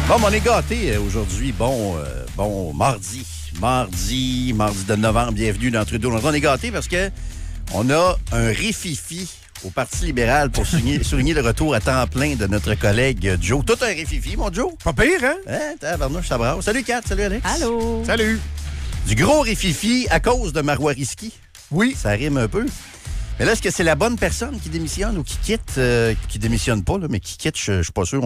Bon, on est gâtés aujourd'hui. Bon mardi de novembre. Bienvenue dans Trudeau. On est gâtés parce que on a un réfifi au Parti libéral pour souligner le retour à temps plein de notre collègue Joe. Tout un réfifi, mon Joe. Pas pire, hein? Tabarnouche, ça brasse. Salut, Kat. Salut, Alex. Allô. Salut. Du gros réfifi à cause de Marois Risky. Oui. Ça rime un peu. Mais là, est-ce que c'est la bonne personne qui démissionne ou qui quitte? Qui démissionne pas, là, mais qui quitte, je suis pas sûr.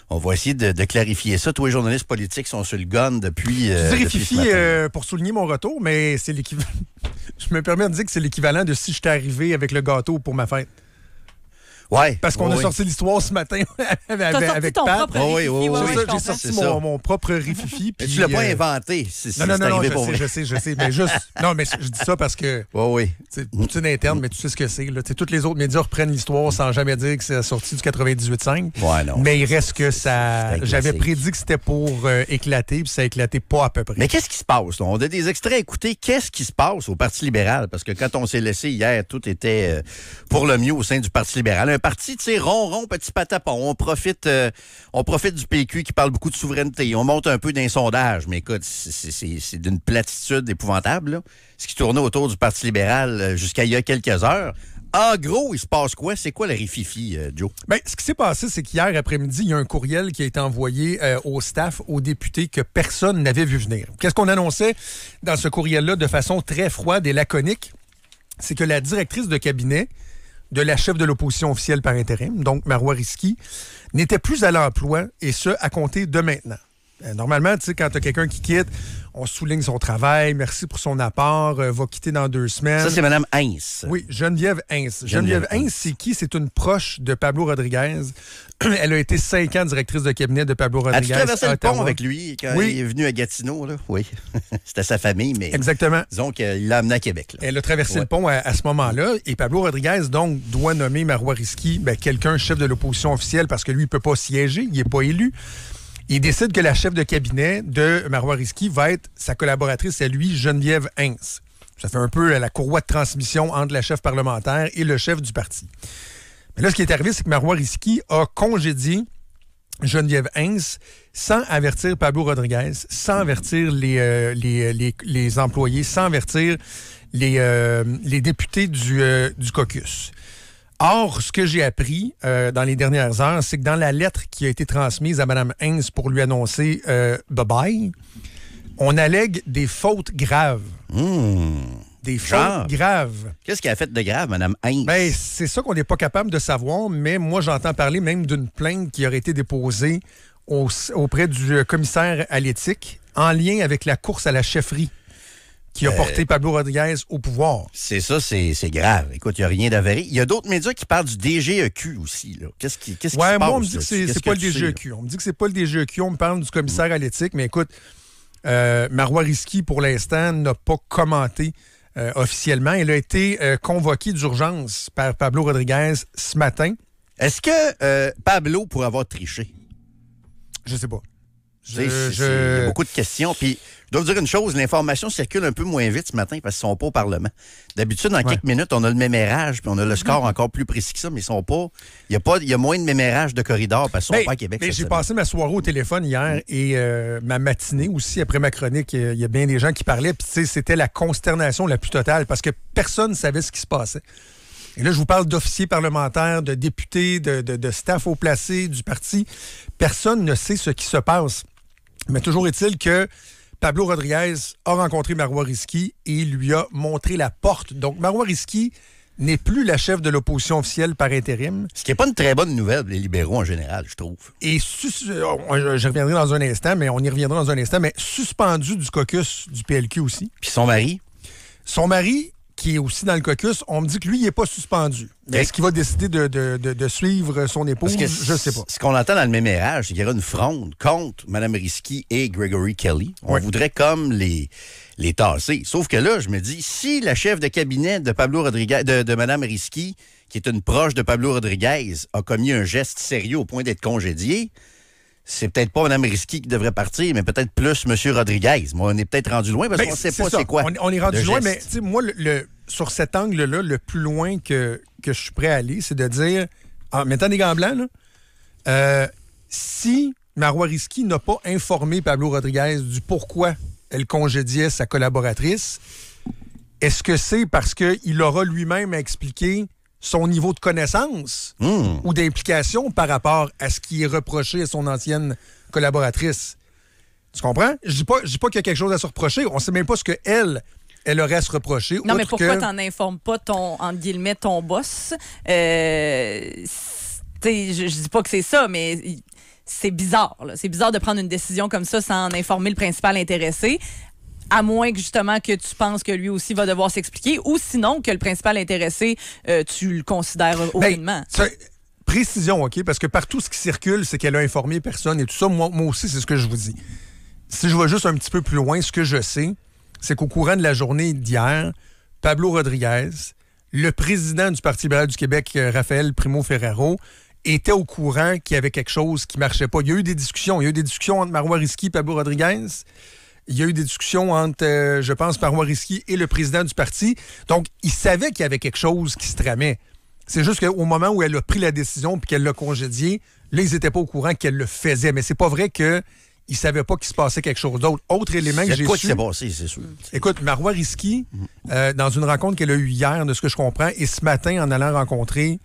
On va essayer de clarifier ça. Tous les journalistes politiques sont sur le gun depuis. Tu dis Fifi pour souligner mon retour, mais c'est l'équivalent. Je me permets de dire que c'est l'équivalent de si j'étais arrivé avec le gâteau pour ma fête. Ouais. Parce qu'on a sorti l'histoire ce matin avec ton Pat. propre rififi. J'ai sorti mon propre rififi. Mais tu l'as pas inventé. Non, je sais. Mais juste. Non, mais je dis ça parce que. Oui. C'est poutine interne, mais tu sais ce que c'est. Tous les autres médias reprennent l'histoire sans jamais dire que c'est sorti du 98.5. Ouais, non. Mais il reste que ça. J'avais prédit que c'était pour éclater, puis ça a éclaté pas à peu près. Mais qu'est-ce qui se passe, là? On a des extraits à écouter. Qu'est-ce qui se passe au Parti libéral? Parce que quand on s'est laissé hier, tout était pour le mieux au sein du Parti libéral. Un parti, tu sais, rond, petit patapon. On profite du PQ qui parle beaucoup de souveraineté. On monte un peu d'un sondage. Mais écoute, c'est d'une platitude épouvantable, là. Ce qui tournait autour du Parti libéral jusqu'à il y a quelques heures. En gros, il se passe quoi? C'est quoi le rififi, Joe? Bien, ce qui s'est passé, c'est qu'hier après-midi, il y a un courriel qui a été envoyé au staff, aux députés, que personne n'avait vu venir. Qu'est-ce qu'on annonçait dans ce courriel-là de façon très froide et laconique? C'est que la directrice de cabinet de la chef de l'opposition officielle par intérim, donc Marois Risky, n'était plus à l'emploi, et ce, à compter de maintenant. Normalement, tu sais, quand tu as quelqu'un qui quitte, on souligne son travail, merci pour son apport, va quitter dans 2 semaines. Ça, c'est Mme Heinz. Oui, Geneviève Heinz. Geneviève Heinz, c'est qui? C'est une proche de Pablo Rodriguez. Elle a été 5 ans directrice de cabinet de Pablo Rodriguez. As-tu traversé le pont avec lui quand il est venu à Gatineau? Là? Oui, c'était sa famille, mais exactement. Disons qu'il l'a amené à Québec. Là. Elle a traversé le pont à ce moment-là. Et Pablo Rodriguez, donc, doit nommer Marois Risky quelqu'un chef de l'opposition officielle parce que lui, il ne peut pas siéger, il n'est pas élu. Il décide que la chef de cabinet de Marois Risky va être sa collaboratrice à lui, Geneviève Heinz. Ça fait un peu la courroie de transmission entre la chef parlementaire et le chef du parti. Mais là, ce qui est arrivé, c'est que Marois Risky a congédié Geneviève Heinz sans avertir Pablo Rodriguez, sans avertir les employés, sans avertir les députés du caucus. Or, ce que j'ai appris dans les dernières heures, c'est que dans la lettre qui a été transmise à Mme Heinz pour lui annoncer bye-bye, on allègue des fautes graves. Des fautes graves. Qu'est-ce qu'elle a fait de grave, Mme Heinz? Ben, c'est ça qu'on n'est pas capable de savoir, mais moi, j'entends parler même d'une plainte qui aurait été déposée auprès du commissaire à l'éthique en lien avec la course à la chefferie qui a porté Pablo Rodriguez au pouvoir. C'est ça, c'est grave. Écoute, il n'y a rien d'avéré. Il y a d'autres médias qui parlent du DGEQ aussi. Là. Qu'est-ce qui se passe? Moi, on me dit que c'est pas le DGEQ. On me dit que c'est pas le DGEQ. On me parle du commissaire à l'éthique. Mais écoute, Marois Risky, pour l'instant, n'a pas commenté officiellement. Elle a été convoquée d'urgence par Pablo Rodriguez ce matin. Est-ce que Pablo pourrait avoir triché? Je sais pas. Il y a beaucoup de questions. Puis, je dois vous dire une chose, l'information circule un peu moins vite ce matin parce qu'ils sont pas au Parlement. D'habitude, dans quelques minutes, on a le mémérage, puis on a le score encore plus précis que ça, mais ils sont pas. Il y a moins de mémérage de corridor parce qu'ils sont pas à Québec. J'ai passé ma soirée au téléphone hier et ma matinée aussi, après ma chronique, il y a bien des gens qui parlaient, puis tu sais, c'était la consternation la plus totale parce que personne ne savait ce qui se passait. Et là, je vous parle d'officiers parlementaires, de députés, de staff haut placé du parti. Personne ne sait ce qui se passe. Mais toujours est-il que Pablo Rodriguez a rencontré Marois Risky et lui a montré la porte. Donc, Marois Risky n'est plus la chef de l'opposition officielle par intérim. Ce qui n'est pas une très bonne nouvelle pour les libéraux en général, je trouve. Et je reviendrai dans un instant, mais on y reviendra dans un instant, mais suspendu du caucus du PLQ aussi. Puis son mari? Son mari, qui est aussi dans le caucus, on me dit que lui, il n'est pas suspendu. Mais est-ce qu'il va décider de suivre son épouse? Je ne sais pas. Ce qu'on entend dans le mémérage, c'est qu'il y aura une fronde contre Mme Risky et Gregory Kelly. On voudrait comme les tasser. Sauf que là, je me dis, si la chef de cabinet de Pablo Rodriguez, de Mme Risky, qui est une proche de Pablo Rodriguez, a commis un geste sérieux au point d'être congédié, c'est peut-être pas Mme Risky qui devrait partir, mais peut-être plus M. Rodriguez. Moi, on est peut-être rendu loin parce qu'on ne sait pas c'est quoi. On est rendu loin, mais moi, sur cet angle-là, le plus loin que je suis prêt à aller, c'est de dire, en mettant des gants blancs, là, si Marois Risky n'a pas informé Pablo Rodriguez du pourquoi elle congédiait sa collaboratrice, est-ce que c'est parce qu'il aura lui-même à expliquer son niveau de connaissance ou d'implication par rapport à ce qui est reproché à son ancienne collaboratrice? Tu comprends? Je dis pas qu'il y a quelque chose à se reprocher. On ne sait même pas ce qu'elle aurait à se reprocher. Non, mais pourquoi t'en informes pas entre guillemets, ton boss? Je dis pas que c'est ça, mais c'est bizarre. Là. C'est bizarre de prendre une décision comme ça sans en informer le principal intéressé. À moins que justement que tu penses que lui aussi va devoir s'expliquer, ou sinon que le principal intéressé, tu le considères aucunement. Précision, OK? Parce que partout ce qui circule, c'est qu'elle a informé personne et tout ça. Moi aussi, c'est ce que je vous dis. Si je vais juste un petit peu plus loin, ce que je sais, c'est qu'au courant de la journée d'hier, Pablo Rodriguez, le président du Parti libéral du Québec, Raphaël Primo-Ferraro, était au courant qu'il y avait quelque chose qui ne marchait pas. Il y a eu des discussions. Il y a eu des discussions entre Marois Risky et Pablo Rodriguez. Il y a eu des discussions entre, je pense, Marois Risky et le président du parti. Donc, il savait qu'il y avait quelque chose qui se tramait. C'est juste qu'au moment où elle a pris la décision et qu'elle l'a congédié, là, ils n'étaient pas au courant qu'elle le faisait. Mais c'est pas vrai qu'ils ne savaient pas qu'il se passait quelque chose d'autre. Autre élément que j'ai su... quoi qui s'est passé, c'est sûr. Écoute, Marois Risky, dans une rencontre qu'elle a eue hier, de ce que je comprends, et ce matin, en allant rencontrer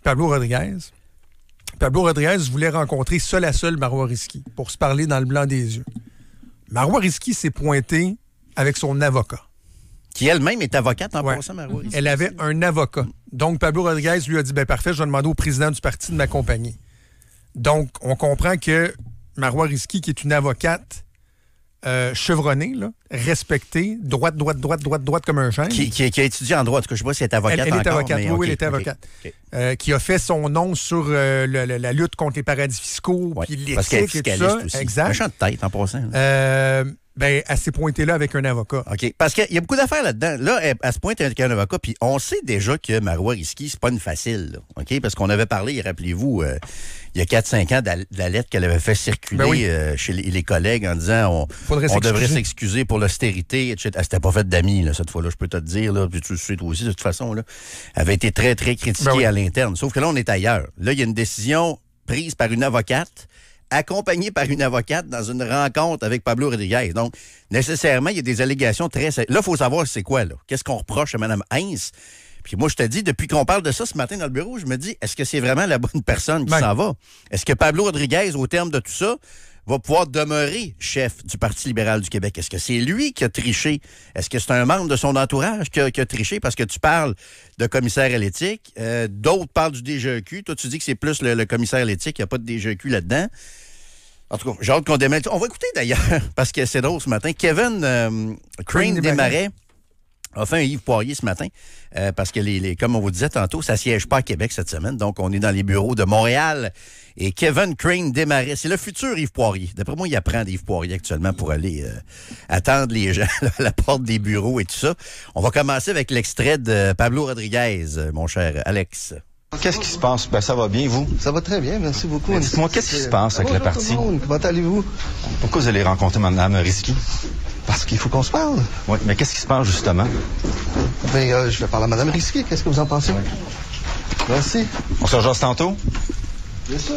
Pablo Rodriguez voulait rencontrer seul à seul Marois Risky pour se parler dans le blanc des yeux. Marois Risky s'est pointée avec son avocat. Qui elle-même est avocate en passant, Marois Risky. Elle avait un avocat. Donc, Pablo Rodriguez lui a dit, parfait, je vais demander au président du parti de m'accompagner. Donc, on comprend que Marois Risky, qui est une avocate chevronnée, là, respectée, droite comme un chêne. Qui a étudié en droit. En tout cas, je ne sais pas si elle est avocate elle encore. est avocate, mais oui, elle est avocate. Okay. Qui a fait son nom sur la lutte contre les paradis fiscaux, puis l'éthique et tout ça. Aussi. Exact. Un champ de tête, en passant. Elle s'est pointée là avec un avocat. OK. Parce qu'il y a beaucoup d'affaires là-dedans. Là, elle se pointe avec un avocat, puis on sait déjà que Marois Risky, c'est pas une facile. Là. OK? Parce qu'on avait parlé, rappelez-vous, il y a 4-5 ans, de la lettre qu'elle avait fait circuler chez les collègues en disant on devrait s'excuser pour l'austérité, etc. Elle s'était pas faite d'amis, là, cette fois-là, je peux te le dire. Là, puis tu le sais toi aussi, de toute façon. Là. Elle avait été très, très critiquée à l'interne. Sauf que là, on est ailleurs. Là, il y a une décision prise par une avocate, accompagné par une avocate dans une rencontre avec Pablo Rodriguez. Donc, nécessairement, il y a des allégations très... Là, il faut savoir c'est quoi, là. Qu'est-ce qu'on reproche à Mme Heinz? Puis moi, je te dis, depuis qu'on parle de ça ce matin dans le bureau, je me dis, est-ce que c'est vraiment la bonne personne qui s'en va? Est-ce que Pablo Rodriguez, au terme de tout ça, va pouvoir demeurer chef du Parti libéral du Québec? Est-ce que c'est lui qui a triché? Est-ce que c'est un membre de son entourage qui a triché? Parce que tu parles de commissaire à l'éthique. D'autres parlent du DGEQ. Toi, tu dis que c'est plus le commissaire à l'éthique. Il n'y a pas de DGEQ là-dedans. En tout cas, j'ai hâte qu'on démêle. On va écouter d'ailleurs, parce que c'est drôle ce matin. Kevin Crane Desmarais a fait un Yves Poirier ce matin, parce que, comme on vous disait tantôt, ça ne siège pas à Québec cette semaine. Donc, on est dans les bureaux de Montréal. Et Kevin Crane Desmarais, c'est le futur Yves Poirier. D'après moi, il apprend d'Yves Poirier actuellement pour aller attendre les gens à la porte des bureaux et tout ça. On va commencer avec l'extrait de Pablo Rodriguez, mon cher Alex. Qu'est-ce qui se passe? Ben, ça va bien, vous? Ça va très bien, merci beaucoup. Dites-moi, qu'est-ce qui se passe avec le parti? Comment allez-vous? Pourquoi vous allez rencontrer Mme Risky? Parce qu'il faut qu'on se parle. Oui, mais qu'est-ce qui se passe, justement? Ben, je vais parler à Mme Risky. Qu'est-ce que vous en pensez? Merci. On se rejoint tantôt? Bien sûr.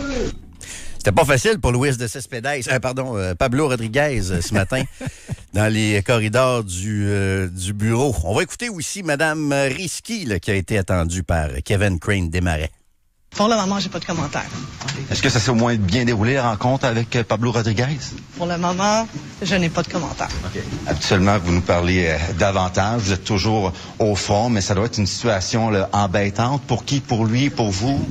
C'était pas facile pour Luis de Céspedes, Pablo Rodriguez ce matin dans les corridors du bureau. On va écouter aussi Mme Risky là, qui a été attendue par Kevin Crane Desmarais. Pour le moment, j'ai pas de commentaires. Est-ce que ça s'est au moins bien déroulé, la rencontre avec Pablo Rodriguez? Pour le moment, je n'ai pas de commentaires. Okay. Habituellement, vous nous parlez davantage, vous êtes toujours au front, mais ça doit être une situation là, embêtante. Pour qui? Pour lui? Pour vous?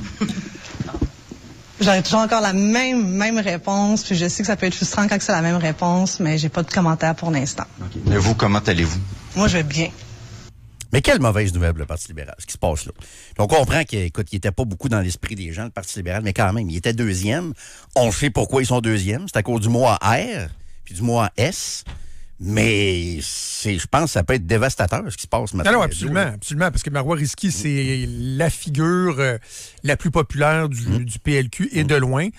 J'aurais toujours encore la même réponse, puis je sais que ça peut être frustrant quand c'est la même réponse, mais j'ai pas de commentaires pour l'instant. Okay. Mais vous, comment allez-vous? Moi, je vais bien. Mais quelle mauvaise nouvelle, le Parti libéral, ce qui se passe là. On comprend qu'il n'était pas beaucoup dans l'esprit des gens, le Parti libéral, mais quand même, il était deuxième. On sait pourquoi ils sont deuxième. C'est à cause du mot en R, puis du mot en S. Mais je pense que ça peut être dévastateur, ce qui se passe maintenant. Non, absolument, parce que Marois Risky, c'est la figure la plus populaire du PLQ, et de loin.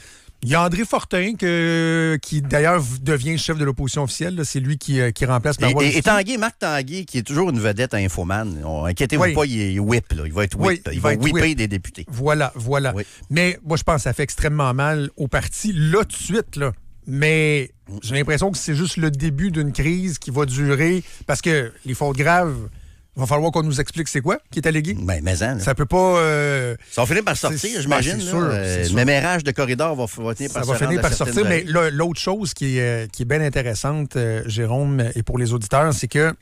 Il y a André Fortin, qui d'ailleurs devient chef de l'opposition officielle. Là. C'est lui qui remplace Marois Risky. Et Tanguay, Marc Tanguay, qui est toujours une vedette à Infoman. Inquiétez-vous pas, il est whip. Là. Il va être whip. Il va whipper des députés. Voilà. Oui. Mais moi, je pense que ça fait extrêmement mal au parti, là, tout de suite. Là. Mais j'ai l'impression que c'est juste le début d'une crise qui va durer. Parce que les fautes graves... Il va falloir qu'on nous explique c'est quoi qui est allégué. Mais ça peut pas... ça va finir par sortir, j'imagine. C'est sûr. Le mémérage de corridor va finir par sortir. Ça va finir par sortir, mais l'autre chose qui est bien intéressante, Jérôme, et pour les auditeurs, c'est que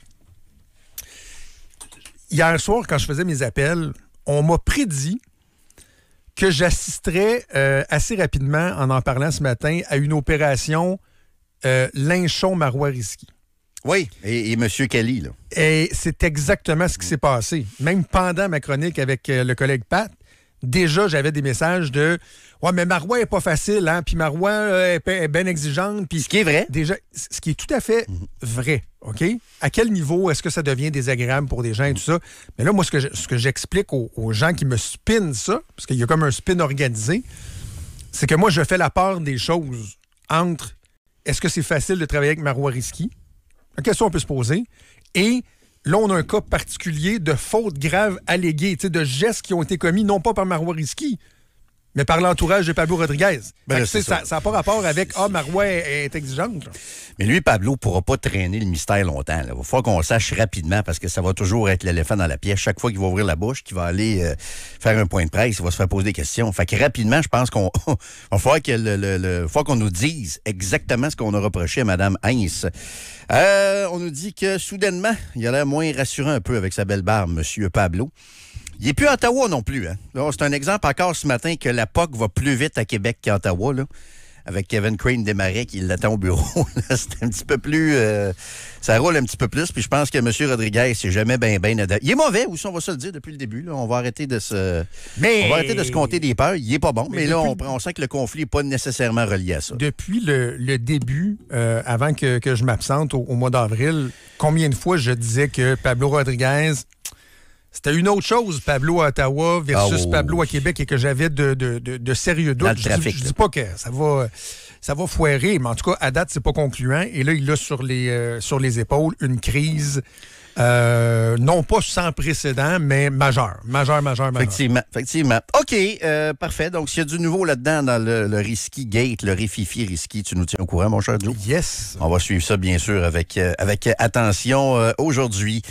hier soir, quand je faisais mes appels, on m'a prédit que j'assisterais assez rapidement, en parlant ce matin, à une opération Linchon-Marois Risky. Oui, et M. Kelly, là. Et c'est exactement ce qui s'est passé. Même pendant ma chronique avec le collègue Pat, déjà, j'avais des messages de « Ouais, mais Marois est pas facile, hein? Puis Marois est bien exigeante. » Puis ce qui est vrai. Déjà, ce qui est tout à fait vrai, OK? À quel niveau est-ce que ça devient désagréable pour des gens et tout ça? Mais là, moi, ce que j'explique aux gens qui me spinent ça, parce qu'il y a comme un spin organisé, c'est que moi, je fais la part des choses entre est-ce que c'est facile de travailler avec Marois Risky? La question on peut se poser. Et là, on a un cas particulier de fautes graves alléguées, de gestes qui ont été commis non pas par Marois Risky, mais par l'entourage de Pablo Rodriguez. Ça n'a pas rapport avec « Ah, Marois est exigeante. » Mais lui, Pablo ne pourra pas traîner le mystère longtemps. Il va falloir qu'on sache rapidement parce que ça va toujours être l'éléphant dans la pièce. Chaque fois qu'il va ouvrir la bouche, qu'il va aller faire un point de presse, il va se faire poser des questions. Fait que rapidement, je pense qu'on va falloir qu'on nous dise exactement ce qu'on a reproché à Mme Heinz. On nous dit que soudainement, il a l'air moins rassurant un peu avec sa belle barbe, M. Pablo. Il n'est plus à Ottawa non plus. Hein? C'est un exemple encore ce matin que la POC va plus vite à Québec qu'à Ottawa, là, avec Kevin Crane Desmarais qui l'attend au bureau. C'est un petit peu plus... ça roule un petit peu plus. Puis je pense que M. Rodriguez, c'est jamais bien adapté. Il est mauvais aussi, on va se le dire depuis le début. Là. On va arrêter de se compter des peurs. Il est pas bon, mais là, on sent que le conflit n'est pas nécessairement relié à ça. Depuis le début, avant que je m'absente au mois d'avril, combien de fois je disais que Pablo Rodriguez... C'était une autre chose, Pablo à Ottawa versus Pablo à Québec, et que j'avais de sérieux doutes. Je dis pas que ça va foirer, mais en tout cas, à date, c'est pas concluant. Et là, il a sur les épaules une crise, non pas sans précédent, mais majeure. Effectivement. OK, parfait. Donc, s'il y a du nouveau là-dedans dans le Risky Gate, le Rififi Risky, tu nous tiens au courant, mon cher Joe? Yes. On va suivre ça, bien sûr, avec attention aujourd'hui.